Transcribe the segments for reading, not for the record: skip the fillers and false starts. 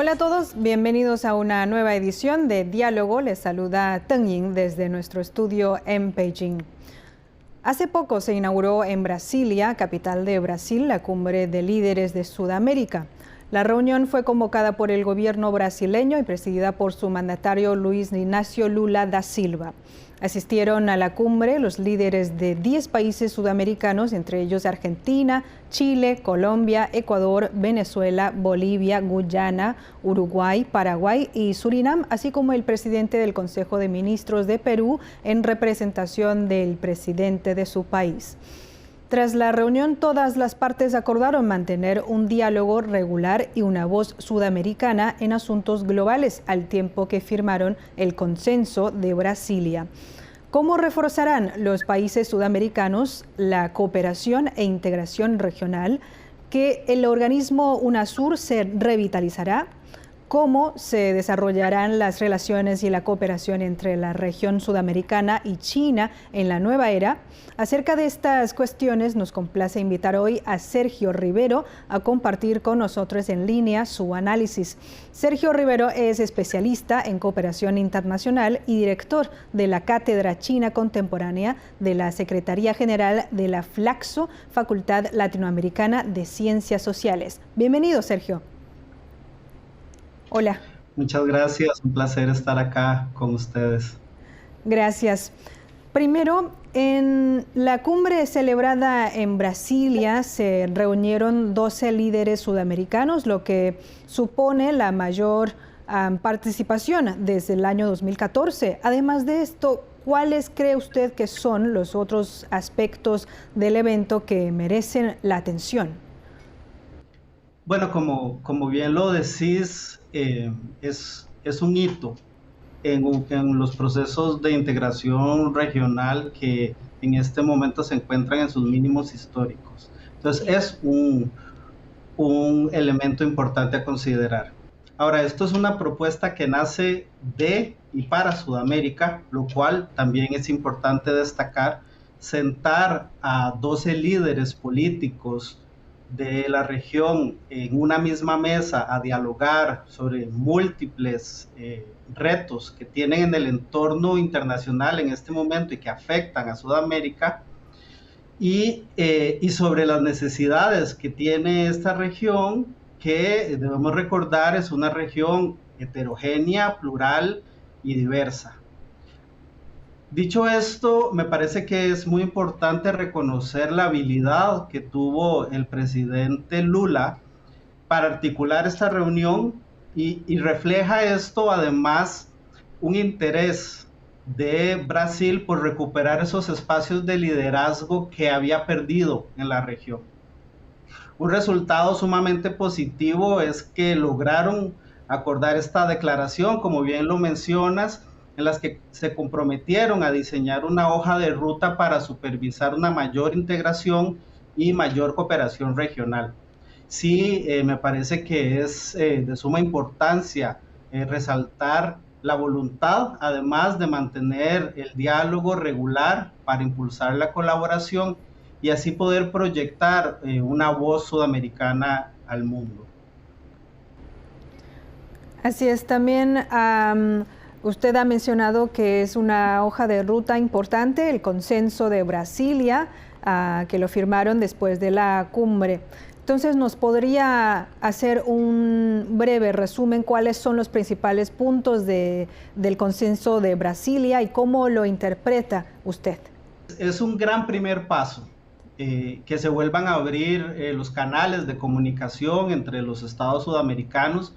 Hola a todos, bienvenidos a una nueva edición de Diálogo. Les saluda Teng Ying desde nuestro estudio en Beijing. Hace poco se inauguró en Brasilia, capital de Brasil, la cumbre de líderes de Sudamérica. La reunión fue convocada por el gobierno brasileño y presidida por su mandatario Luiz Inácio Lula da Silva. Asistieron a la cumbre los líderes de 10 países sudamericanos, entre ellos Argentina, Chile, Colombia, Ecuador, Venezuela, Bolivia, Guyana, Uruguay, Paraguay y Surinam, así como el presidente del Consejo de Ministros de Perú en representación del presidente de su país. Tras la reunión, todas las partes acordaron mantener un diálogo regular y una voz sudamericana en asuntos globales, al tiempo que firmaron el Consenso de Brasilia. ¿Cómo reforzarán los países sudamericanos la cooperación e integración regional? ¿Que el organismo UNASUR se revitalizará? ¿Cómo se desarrollarán las relaciones y la cooperación entre la región sudamericana y China en la nueva era? Acerca de estas cuestiones nos complace invitar hoy a Sergio Rivero a compartir con nosotros en línea su análisis. Sergio Rivero es especialista en cooperación internacional y director de la Cátedra China Contemporánea de la Secretaría General de la FLACSO, Facultad Latinoamericana de Ciencias Sociales. Bienvenido, Sergio. Hola. Muchas gracias, un placer estar acá con ustedes. Gracias. Primero, en la cumbre celebrada en Brasilia se reunieron 12 líderes sudamericanos, lo que supone la mayor participación desde el año 2014. Además de esto, ¿cuáles cree usted que son los otros aspectos del evento que merecen la atención? Bueno, como bien lo decís, es un hito en los procesos de integración regional que en este momento se encuentran en sus mínimos históricos. Entonces es un elemento importante a considerar. Ahora, esto es una propuesta que nace de y para Sudamérica, lo cual también es importante destacar. Sentar a 12 líderes políticos de la región en una misma mesa a dialogar sobre múltiples retos que tienen en el entorno internacional en este momento y que afectan a Sudamérica y sobre las necesidades que tiene esta región, que debemos recordar es una región heterogénea, plural y diversa. Dicho esto, me parece que es muy importante reconocer la habilidad que tuvo el presidente Lula para articular esta reunión y refleja esto además un interés de Brasil por recuperar esos espacios de liderazgo que había perdido en la región. Un resultado sumamente positivo es que lograron acordar esta declaración, como bien lo mencionas, en las que se comprometieron a diseñar una hoja de ruta para supervisar una mayor integración y mayor cooperación regional. Sí, me parece que es de suma importancia resaltar la voluntad, además de mantener el diálogo regular para impulsar la colaboración y así poder proyectar una voz sudamericana al mundo. Así es, también usted ha mencionado que es una hoja de ruta importante, el Consenso de Brasilia, que lo firmaron después de la cumbre. Entonces, ¿nos podría hacer un breve resumen cuáles son los principales puntos del Consenso de Brasilia y cómo lo interpreta usted? Es un gran primer paso, que se vuelvan a abrir los canales de comunicación entre los estados sudamericanos,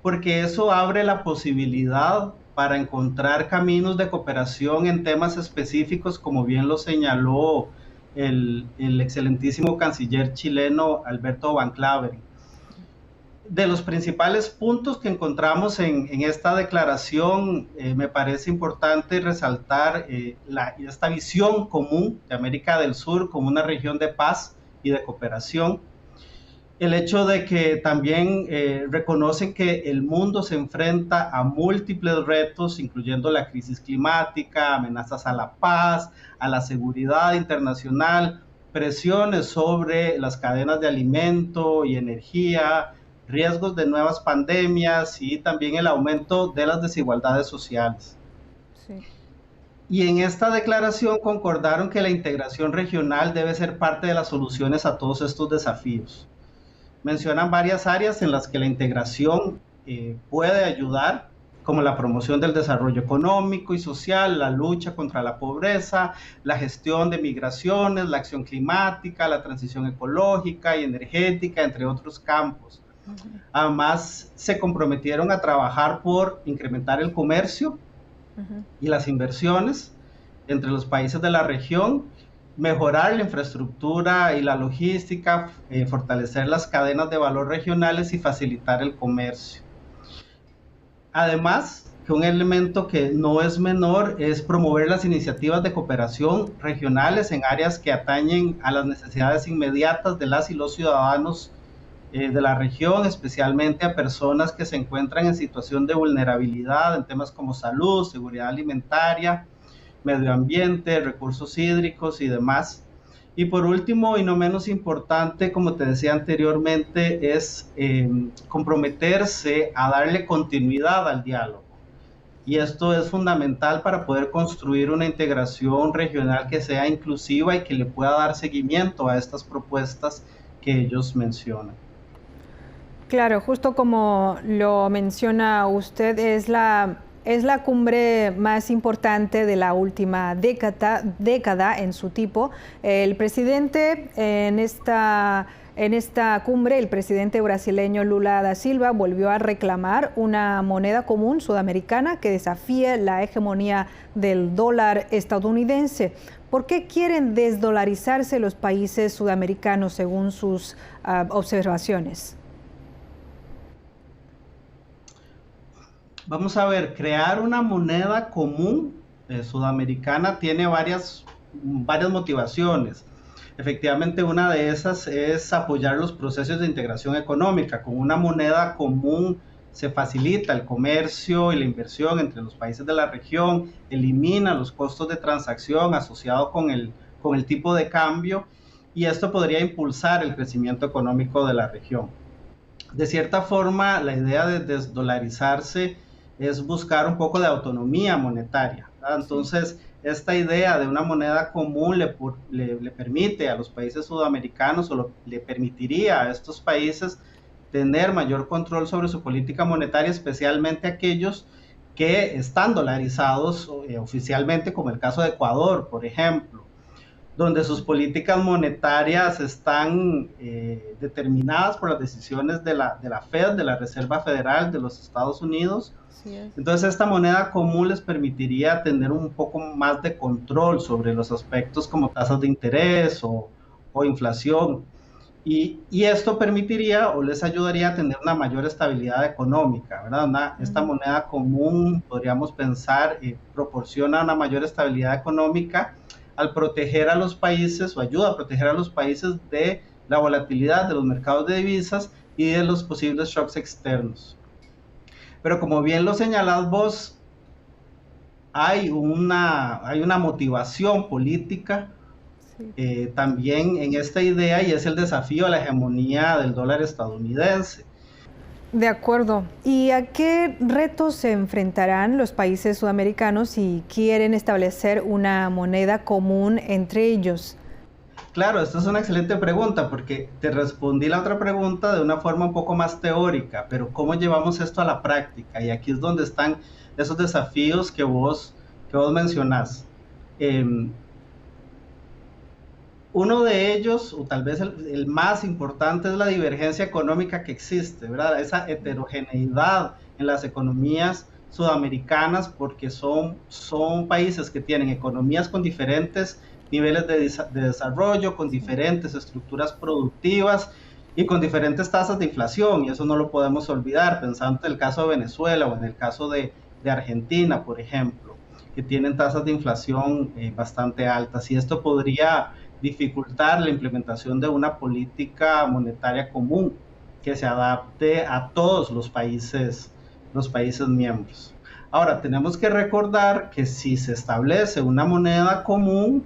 porque eso abre la posibilidad para encontrar caminos de cooperación en temas específicos, como bien lo señaló el excelentísimo canciller chileno Alberto Van Claveren. De los principales puntos que encontramos en esta declaración, me parece importante resaltar esta visión común de América del Sur como una región de paz y de cooperación. El hecho de que también reconocen que el mundo se enfrenta a múltiples retos, incluyendo la crisis climática, amenazas a la paz, a la seguridad internacional, presiones sobre las cadenas de alimento y energía, riesgos de nuevas pandemias y también el aumento de las desigualdades sociales. Sí. Y en esta declaración concordaron que la integración regional debe ser parte de las soluciones a todos estos desafíos. Mencionan varias áreas en las que la integración puede ayudar, como la promoción del desarrollo económico y social, la lucha contra la pobreza, la gestión de migraciones, la acción climática, la transición ecológica y energética, entre otros campos. Además, se comprometieron a trabajar por incrementar el comercio y las inversiones entre los países de la región, mejorar la infraestructura y la logística, fortalecer las cadenas de valor regionales y facilitar el comercio. Además, que un elemento que no es menor es promover las iniciativas de cooperación regionales en áreas que atañen a las necesidades inmediatas de las y los ciudadanos de la región, especialmente a personas que se encuentran en situación de vulnerabilidad en temas como salud, seguridad alimentaria, medio ambiente, recursos hídricos y demás. Y por último, y no menos importante, como te decía anteriormente, es comprometerse a darle continuidad al diálogo. Y esto es fundamental para poder construir una integración regional que sea inclusiva y que le pueda dar seguimiento a estas propuestas que ellos mencionan. Claro, justo como lo menciona usted, es la cumbre más importante de la última década en su tipo. El presidente en esta cumbre, el presidente brasileño Lula da Silva volvió a reclamar una moneda común sudamericana que desafíe la hegemonía del dólar estadounidense. ¿Por qué quieren desdolarizarse los países sudamericanos según sus observaciones? Vamos a ver, crear una moneda común sudamericana tiene varias motivaciones. Efectivamente, una de esas es apoyar los procesos de integración económica. Con una moneda común se facilita el comercio y la inversión entre los países de la región, elimina los costos de transacción asociados con el tipo de cambio, y esto podría impulsar el crecimiento económico de la región. De cierta forma, la idea de desdolarizarse es buscar un poco de autonomía monetaria, ¿verdad? Entonces, esta idea de una moneda común le permite a los países sudamericanos, o le permitiría a estos países tener mayor control sobre su política monetaria, especialmente aquellos que están dolarizados oficialmente, como el caso de Ecuador, por ejemplo, donde sus políticas monetarias están determinadas por las decisiones de la Fed, de la Reserva Federal de los Estados Unidos. Entonces, esta moneda común les permitiría tener un poco más de control sobre los aspectos como tasas de interés o inflación. Y esto permitiría o les ayudaría a tener una mayor estabilidad económica, ¿verdad? Esta moneda común, podríamos pensar, proporciona una mayor estabilidad económica al proteger a los países, o ayuda a proteger a los países de la volatilidad de los mercados de divisas y de los posibles shocks externos. Pero como bien lo señalás vos, hay una motivación política también en esta idea, y es el desafío a la hegemonía del dólar estadounidense. De acuerdo. ¿Y a qué retos se enfrentarán los países sudamericanos si quieren establecer una moneda común entre ellos? Claro, esta es una excelente pregunta, porque te respondí la otra pregunta de una forma un poco más teórica, pero ¿cómo llevamos esto a la práctica? Y aquí es donde están esos desafíos que vos mencionás. Uno de ellos, o tal vez el más importante, es la divergencia económica que existe, ¿verdad? Esa heterogeneidad en las economías sudamericanas, porque son países que tienen economías con diferentes niveles de desarrollo, con diferentes estructuras productivas y con diferentes tasas de inflación, y eso no lo podemos olvidar, pensando en el caso de Venezuela o en el caso de Argentina, por ejemplo, que tienen tasas de inflación bastante altas, y esto podría dificultar la implementación de una política monetaria común que se adapte a todos los países miembros. Ahora, tenemos que recordar que si se establece una moneda común,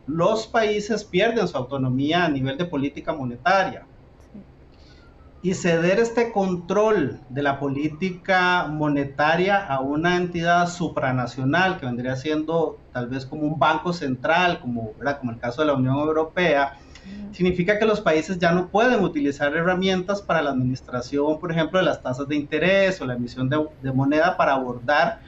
los países pierden su autonomía a nivel de política monetaria. y ceder este control de la política monetaria a una entidad supranacional que vendría siendo tal vez como un banco central, como, ¿verdad?, como el caso de la Unión Europea, significa que los países ya no pueden utilizar herramientas para la administración, por ejemplo, de las tasas de interés o la emisión de moneda para abordar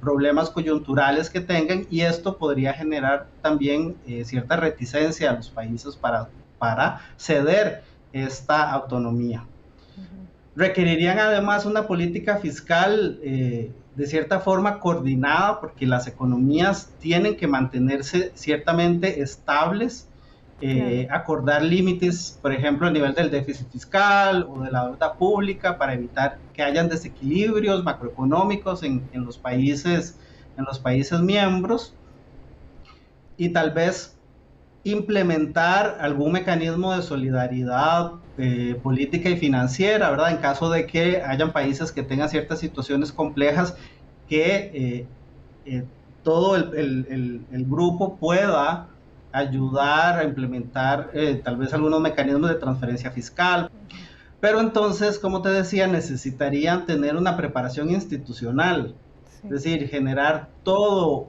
problemas coyunturales que tengan, y esto podría generar también cierta reticencia a los países para ceder esta autonomía. Requerirían además una política fiscal de cierta forma coordinada, porque las economías tienen que mantenerse ciertamente estables, acordar límites, por ejemplo, a nivel del déficit fiscal o de la deuda pública, para evitar que hayan desequilibrios macroeconómicos en los países miembros, y tal vez implementar algún mecanismo de solidaridad política y financiera, ¿verdad?, en caso de que hayan países que tengan ciertas situaciones complejas, que todo el grupo pueda ayudar a implementar tal vez algunos mecanismos de transferencia fiscal. Pero entonces, como te decía, necesitarían tener una preparación institucional, es decir, generar todo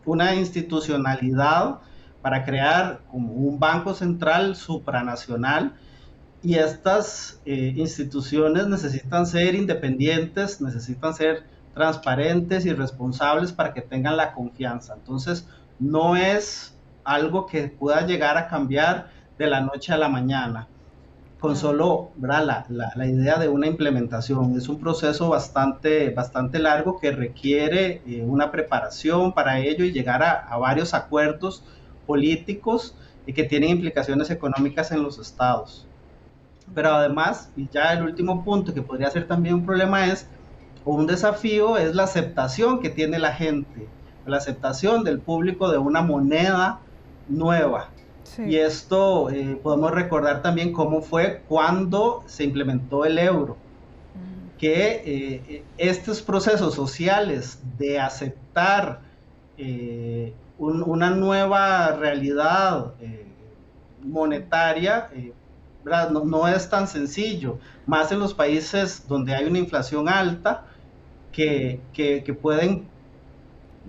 una institucionalidad para crear como un banco central supranacional, y estas instituciones necesitan ser independientes, necesitan ser transparentes y responsables para que tengan la confianza. Entonces, no es algo que pueda llegar a cambiar de la noche a la mañana, con solo, ¿verdad?, la idea de una implementación. Es un proceso bastante largo que requiere una preparación para ello y llegar a varios acuerdos políticos y que tienen implicaciones económicas en los estados. Pero además, y ya el último punto que podría ser también un problema o un desafío, es la aceptación que tiene la gente, la aceptación del público de una moneda nueva. Sí. Y esto podemos recordar también cómo fue cuando se implementó el euro, que estos procesos sociales de aceptar una nueva realidad monetaria no es tan sencillo, más en los países donde hay una inflación alta, que pueden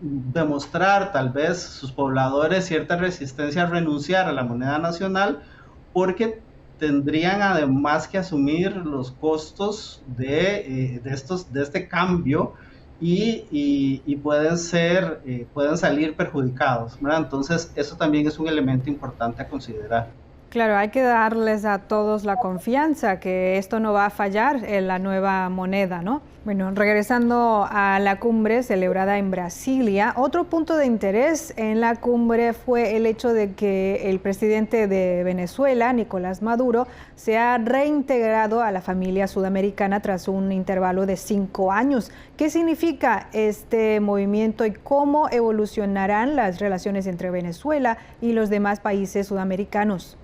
demostrar tal vez sus pobladores cierta resistencia a renunciar a la moneda nacional, porque tendrían además que asumir los costos de este cambio, y pueden salir perjudicados, ¿verdad? Entonces eso también es un elemento importante a considerar. Claro, hay que darles a todos la confianza que esto no va a fallar en la nueva moneda, ¿no? Bueno, regresando a la cumbre celebrada en Brasilia, otro punto de interés en la cumbre fue el hecho de que el presidente de Venezuela, Nicolás Maduro, se ha reintegrado a la familia sudamericana tras un intervalo de 5 años. ¿Qué significa este movimiento y cómo evolucionarán las relaciones entre Venezuela y los demás países sudamericanos?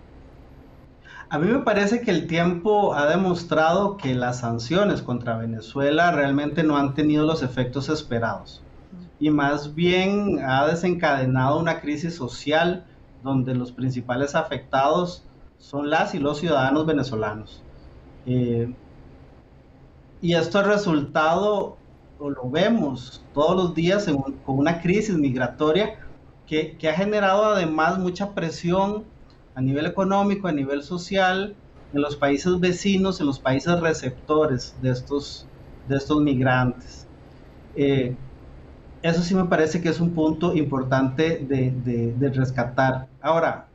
A mí me parece que el tiempo ha demostrado que las sanciones contra Venezuela realmente no han tenido los efectos esperados, y más bien ha desencadenado una crisis social donde los principales afectados son las y los ciudadanos venezolanos. Y esto ha resultado, o lo vemos todos los días, con una crisis migratoria que ha generado además mucha presión a nivel económico, a nivel social, en los países vecinos, en los países receptores de estos migrantes. Eso sí me parece que es un punto importante de rescatar. Ahora,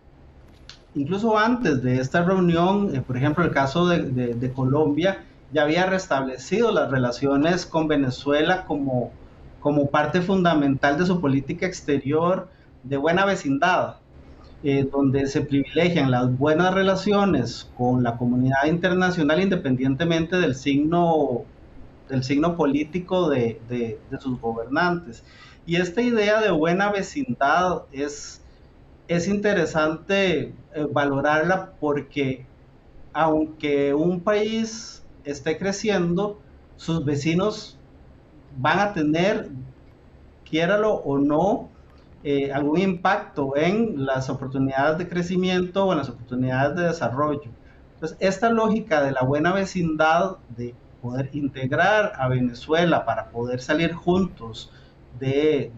incluso antes de esta reunión, por ejemplo, el caso de Colombia ya había restablecido las relaciones con Venezuela como parte fundamental de su política exterior de buena vecindad, donde se privilegian las buenas relaciones con la comunidad internacional independientemente del signo político de sus gobernantes. Y esta idea de buena vecindad es interesante valorarla, porque aunque un país esté creciendo, sus vecinos van a tener, quiéralo o no, algún impacto en las oportunidades de crecimiento o en las oportunidades de desarrollo. Entonces, esta lógica de la buena vecindad, de poder integrar a Venezuela para poder salir juntos de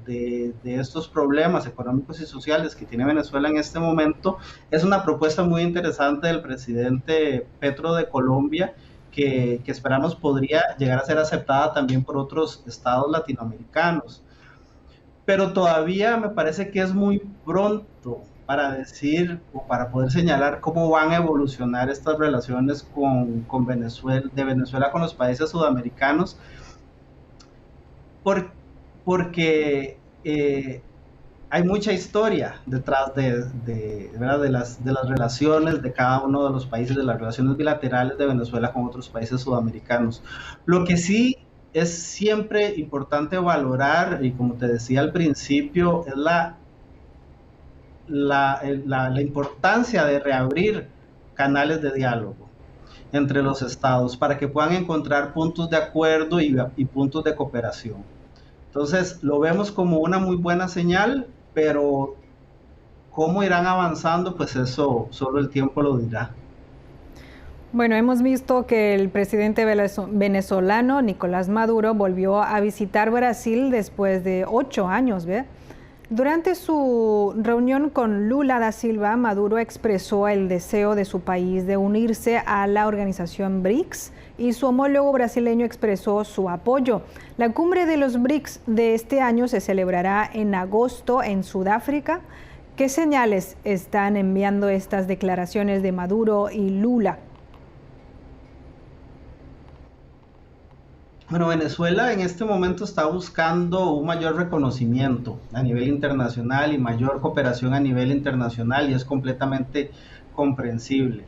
estos problemas económicos y sociales que tiene Venezuela en este momento, es una propuesta muy interesante del presidente Petro de Colombia, que esperamos podría llegar a ser aceptada también por otros estados latinoamericanos. Pero todavía me parece que es muy pronto para decir o para poder señalar cómo van a evolucionar estas relaciones con Venezuela, de Venezuela con los países sudamericanos, porque hay mucha historia detrás ¿verdad? de las relaciones de cada uno de los países, de las relaciones bilaterales de Venezuela con otros países sudamericanos. Lo que sí es siempre importante valorar, y como te decía al principio, es la importancia de reabrir canales de diálogo entre los estados para que puedan encontrar puntos de acuerdo y puntos de cooperación. Entonces, lo vemos como una muy buena señal, pero cómo irán avanzando, pues eso solo el tiempo lo dirá. Bueno, hemos visto que el presidente venezolano Nicolás Maduro volvió a visitar Brasil después de 8 años, ¿ve? Durante su reunión con Lula da Silva, Maduro expresó el deseo de su país de unirse a la organización BRICS y su homólogo brasileño expresó su apoyo. La cumbre de los BRICS de este año se celebrará en agosto en Sudáfrica. ¿Qué señales están enviando estas declaraciones de Maduro y Lula? Bueno, Venezuela en este momento está buscando un mayor reconocimiento a nivel internacional y mayor cooperación a nivel internacional, y es completamente comprensible.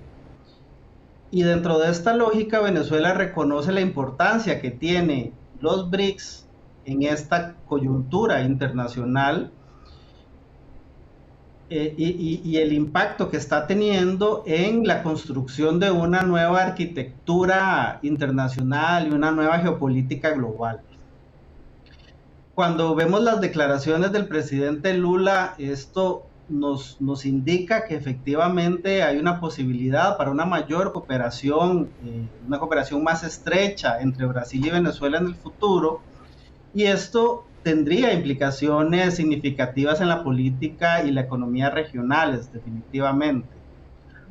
Y dentro de esta lógica, Venezuela reconoce la importancia que tiene los BRICS en esta coyuntura internacional, y el impacto que está teniendo en la construcción de una nueva arquitectura internacional y una nueva geopolítica global. Cuando vemos las declaraciones del presidente Lula, esto nos indica que efectivamente hay una posibilidad para una mayor cooperación, una cooperación más estrecha entre Brasil y Venezuela en el futuro, y esto tendría implicaciones significativas en la política y la economía regionales, definitivamente.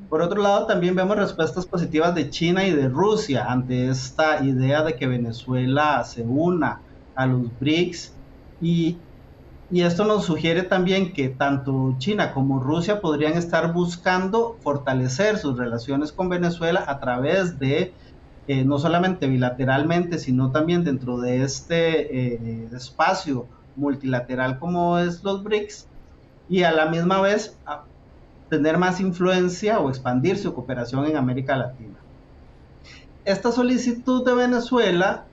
Por otro lado, también vemos respuestas positivas de China y de Rusia ante esta idea de que Venezuela se una a los BRICS, y esto nos sugiere también que tanto China como Rusia podrían estar buscando fortalecer sus relaciones con Venezuela a través de no solamente bilateralmente, sino también dentro de este espacio multilateral como es los BRICS, y a la misma vez tener más influencia o expandir su cooperación en América Latina. Esta solicitud de Venezuela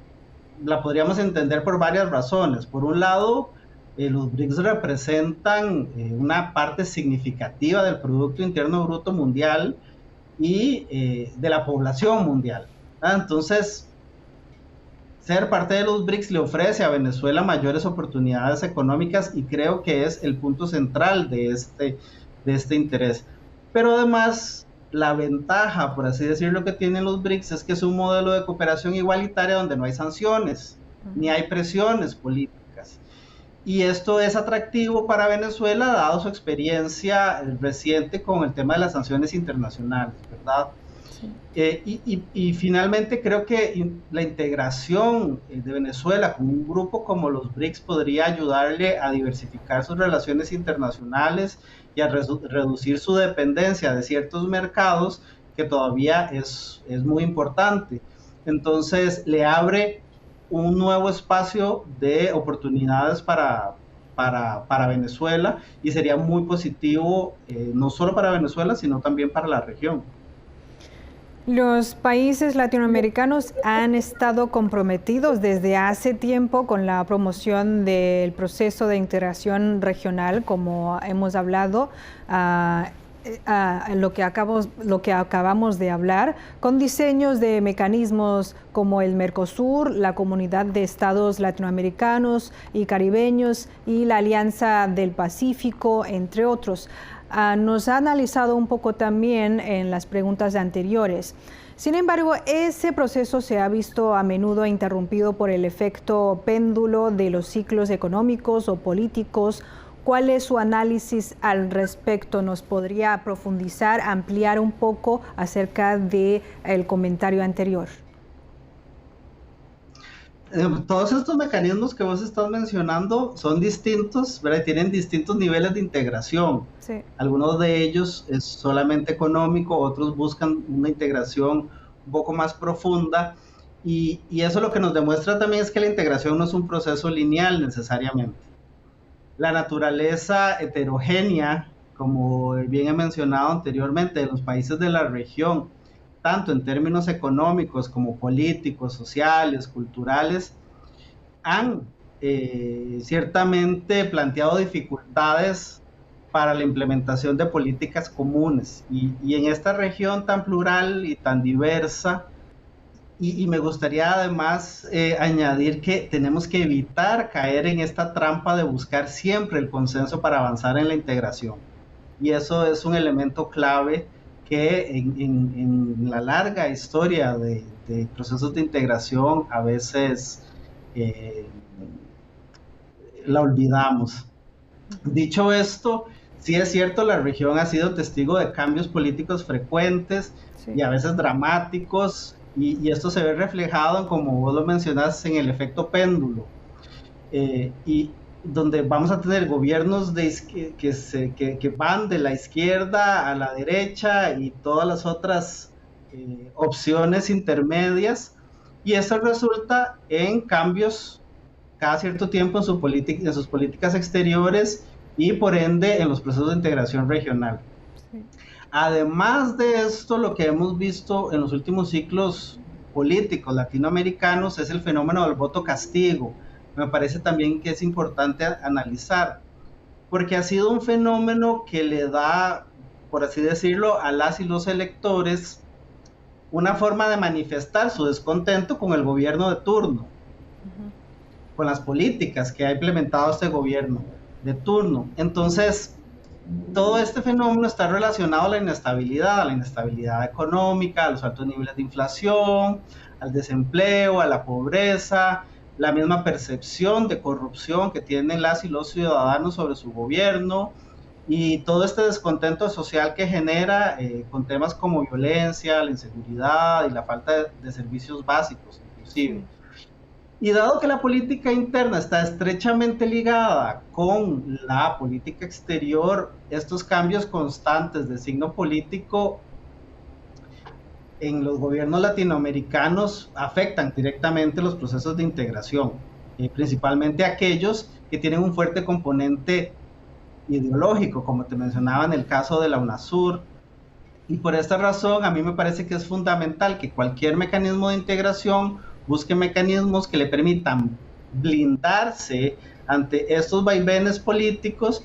la podríamos entender por varias razones. Por un lado, los BRICS representan una parte significativa del Producto Interno Bruto mundial y de la población mundial. Entonces, ser parte de los BRICS le ofrece a Venezuela mayores oportunidades económicas, y creo que es el punto central de este interés. Pero además, la ventaja, por así decirlo, que tienen los BRICS es que es un modelo de cooperación igualitaria donde no hay sanciones, ni hay presiones políticas. Y esto es atractivo para Venezuela, dado su experiencia reciente con el tema de las sanciones internacionales, ¿verdad? Y finalmente creo que la integración de Venezuela con un grupo como los BRICS podría ayudarle a diversificar sus relaciones internacionales y a reducir su dependencia de ciertos mercados, que todavía es muy importante. Entonces le abre un nuevo espacio de oportunidades para Venezuela, y sería muy positivo no solo para Venezuela, sino también para la región. Los países latinoamericanos han estado comprometidos desde hace tiempo con la promoción del proceso de integración regional, como hemos hablado, lo que acabamos de hablar, con diseños de mecanismos como el Mercosur, la Comunidad de Estados Latinoamericanos y Caribeños y la Alianza del Pacífico, entre otros. nos ha analizado un poco también en las preguntas anteriores. Sin embargo, ese proceso se ha visto a menudo interrumpido por el efecto péndulo de los ciclos económicos o políticos. ¿Cuál es su análisis al respecto? ¿Nos podría profundizar, ampliar un poco acerca del comentario anterior? Todos estos mecanismos que vos estás mencionando son distintos, ¿verdad? Tienen distintos niveles de integración. Sí. Algunos de ellos es solamente económico, otros buscan una integración un poco más profunda, y eso lo que nos demuestra también es que la integración no es un proceso lineal necesariamente. La naturaleza heterogénea, como bien he mencionado anteriormente, de los países de la región, tanto en términos económicos como políticos, sociales, culturales, han ciertamente planteado dificultades para la implementación de políticas comunes. Y en esta región tan plural y tan diversa, y me gustaría además añadir que tenemos que evitar caer en esta trampa de buscar siempre el consenso para avanzar en la integración. Y eso es un elemento clave que en la larga historia de procesos de integración a veces la olvidamos. Dicho esto, sí es cierto, la región ha sido testigo de cambios políticos frecuentes, sí, y a veces dramáticos, y esto se ve reflejado, como vos lo mencionaste, en el efecto péndulo, y donde vamos a tener gobiernos que van de la izquierda a la derecha y todas las otras opciones intermedias, y esto resulta en cambios cada cierto tiempo en sus políticas exteriores y por ende en los procesos de integración regional. Sí. Además de esto, lo que hemos visto en los últimos ciclos políticos latinoamericanos es el fenómeno del voto castigo. Me parece también que es importante analizar, porque ha sido un fenómeno que le da, por así decirlo, a las y los electores una forma de manifestar su descontento con el gobierno de turno, con las políticas que ha implementado este gobierno de turno. Entonces, todo este fenómeno está relacionado a la inestabilidad económica, a los altos niveles de inflación, al desempleo, a la pobreza, la misma percepción de corrupción que tienen las y los ciudadanos sobre su gobierno, y todo este descontento social que genera con temas como violencia, la inseguridad y la falta de servicios básicos, inclusive. Sí. Y dado que la política interna está estrechamente ligada con la política exterior, estos cambios constantes de signo político en los gobiernos latinoamericanos afectan directamente los procesos de integración, principalmente aquellos que tienen un fuerte componente ideológico, como te mencionaba en el caso de la UNASUR. Y por esta razón a mí me parece que es fundamental que cualquier mecanismo de integración busque mecanismos que le permitan blindarse ante estos vaivenes políticos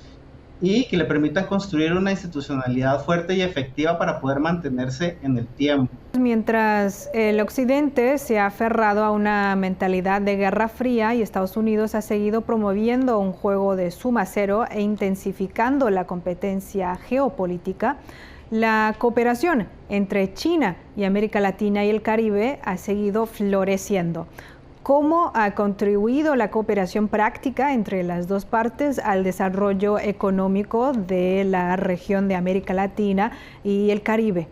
y que le permitan construir una institucionalidad fuerte y efectiva para poder mantenerse en el tiempo. Mientras el Occidente se ha aferrado a una mentalidad de Guerra Fría y Estados Unidos ha seguido promoviendo un juego de suma cero e intensificando la competencia geopolítica, la cooperación entre China y América Latina y el Caribe ha seguido floreciendo. ¿Cómo ha contribuido la cooperación práctica entre las dos partes al desarrollo económico de la región de América Latina y el Caribe?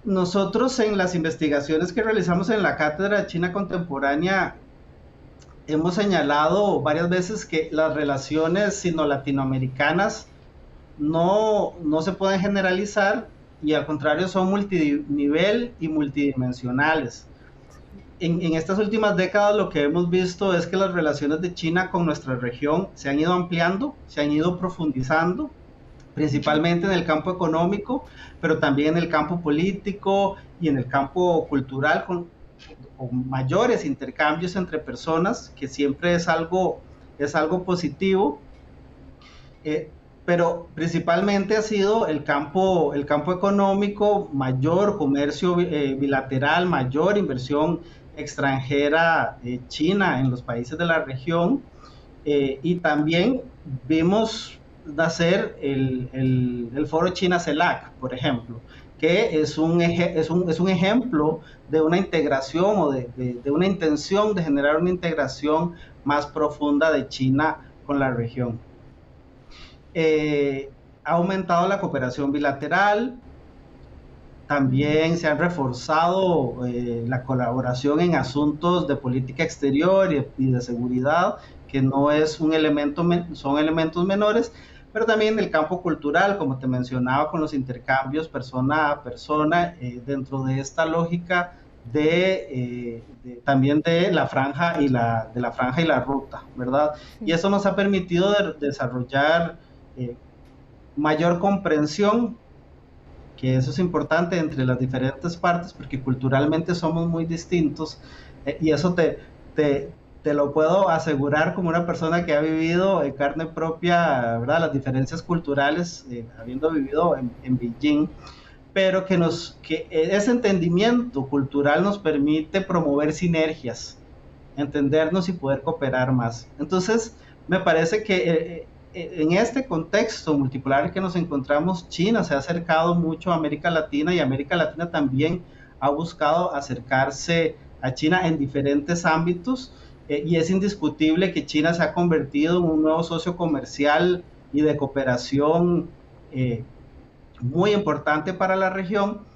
Nosotros en las investigaciones que realizamos en la Cátedra de China Contemporánea hemos señalado varias veces que las relaciones sino-latinoamericanas no se pueden generalizar y al contrario son multinivel y multidimensionales. En estas últimas décadas lo que hemos visto es que las relaciones de China con nuestra región se han ido ampliando, se han ido profundizando, principalmente en el campo económico, pero también en el campo político y en el campo cultural, con mayores intercambios entre personas, que siempre es algo positivo. Pero principalmente ha sido el campo económico, mayor comercio bilateral, mayor inversión extranjera china en los países de la región, y también vimos nacer el foro China-CELAC, por ejemplo, que es un ejemplo de una integración o de una intención de generar una integración más profunda de China con la región. Ha aumentado la cooperación bilateral, también se ha reforzado la colaboración en asuntos de política exterior y de seguridad, que no es un elemento, son elementos menores, pero también en el campo cultural, como te mencionaba, con los intercambios persona a persona, dentro de esta lógica también de la franja y la ruta, ¿verdad? Y eso nos ha permitido desarrollar mayor comprensión, que eso es importante entre las diferentes partes, porque culturalmente somos muy distintos, y eso te lo puedo asegurar como una persona que ha vivido en carne propia, ¿verdad?, las diferencias culturales, habiendo vivido en Beijing, pero que ese entendimiento cultural nos permite promover sinergias, entendernos y poder cooperar más. Entonces, me parece que en este contexto multipolar que nos encontramos, China se ha acercado mucho a América Latina, y América Latina también ha buscado acercarse a China en diferentes ámbitos, y es indiscutible que China se ha convertido en un nuevo socio comercial y de cooperación muy importante para la región.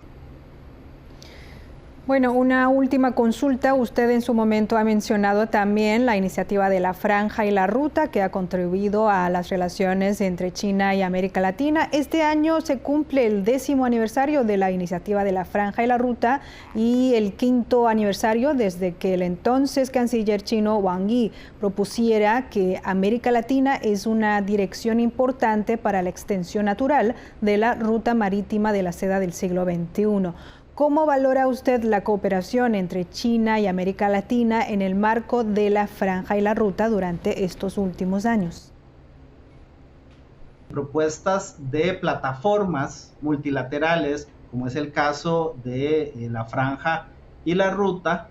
Bueno, una última consulta. Usted en su momento ha mencionado también la iniciativa de la Franja y la Ruta, que ha contribuido a las relaciones entre China y América Latina. Este año se cumple el 10º aniversario de la iniciativa de la Franja y la Ruta y el 5º aniversario desde que el entonces canciller chino Wang Yi propusiera que América Latina es una dirección importante para la extensión natural de la ruta marítima de la seda del siglo XXI. ¿Cómo valora usted la cooperación entre China y América Latina en el marco de la Franja y la Ruta durante estos últimos años? Propuestas de plataformas multilaterales, como es el caso de la Franja y la Ruta,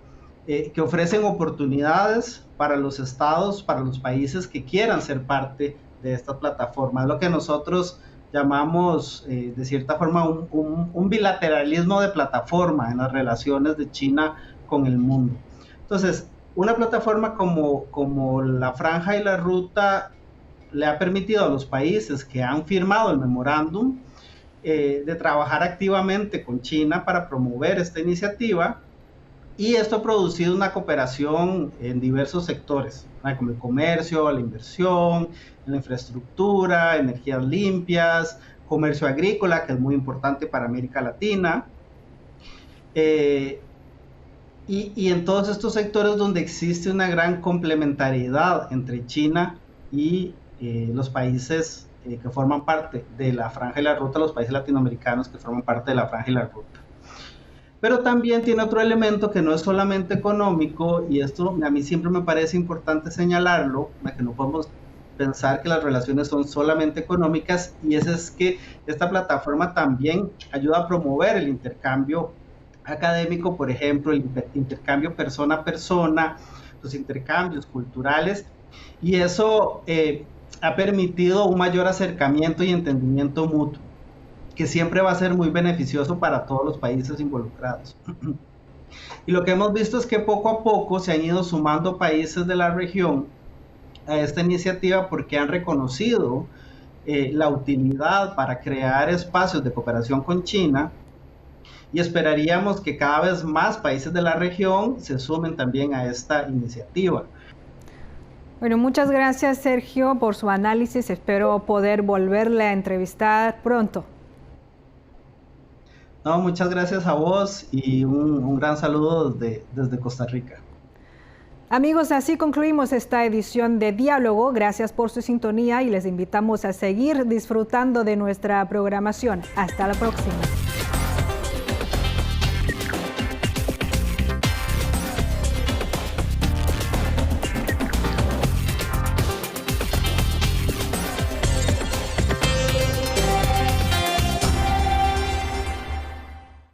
que ofrecen oportunidades para los estados, para los países que quieran ser parte de esta plataforma. Es lo que nosotros llamamos de cierta forma un bilateralismo de plataforma en las relaciones de China con el mundo. Entonces, una plataforma como la Franja y la Ruta le ha permitido a los países que han firmado el memorándum de trabajar activamente con China para promover esta iniciativa, y esto ha producido una cooperación en diversos sectores, ¿no?, como el comercio, la inversión, la infraestructura, energías limpias, comercio agrícola, que es muy importante para América Latina, y en todos estos sectores donde existe una gran complementariedad entre China y los países que forman parte de la Franja y la Ruta, los países latinoamericanos que forman parte de la Franja y la Ruta. Pero también tiene otro elemento que no es solamente económico, y esto a mí siempre me parece importante señalarlo, que no podemos pensar que las relaciones son solamente económicas, y ese es que esta plataforma también ayuda a promover el intercambio académico, por ejemplo, el intercambio persona a persona, los intercambios culturales, y eso ha permitido un mayor acercamiento y entendimiento mutuo, que siempre va a ser muy beneficioso para todos los países involucrados. Y lo que hemos visto es que poco a poco se han ido sumando países de la región a esta iniciativa, porque han reconocido la utilidad para crear espacios de cooperación con China, y esperaríamos que cada vez más países de la región se sumen también a esta iniciativa. Bueno, muchas gracias, Sergio, por su análisis. Espero poder volverle a entrevistar pronto. No, muchas gracias a vos, y un gran saludo desde Costa Rica. Amigos, así concluimos esta edición de Diálogo. Gracias por su sintonía y les invitamos a seguir disfrutando de nuestra programación. Hasta la próxima.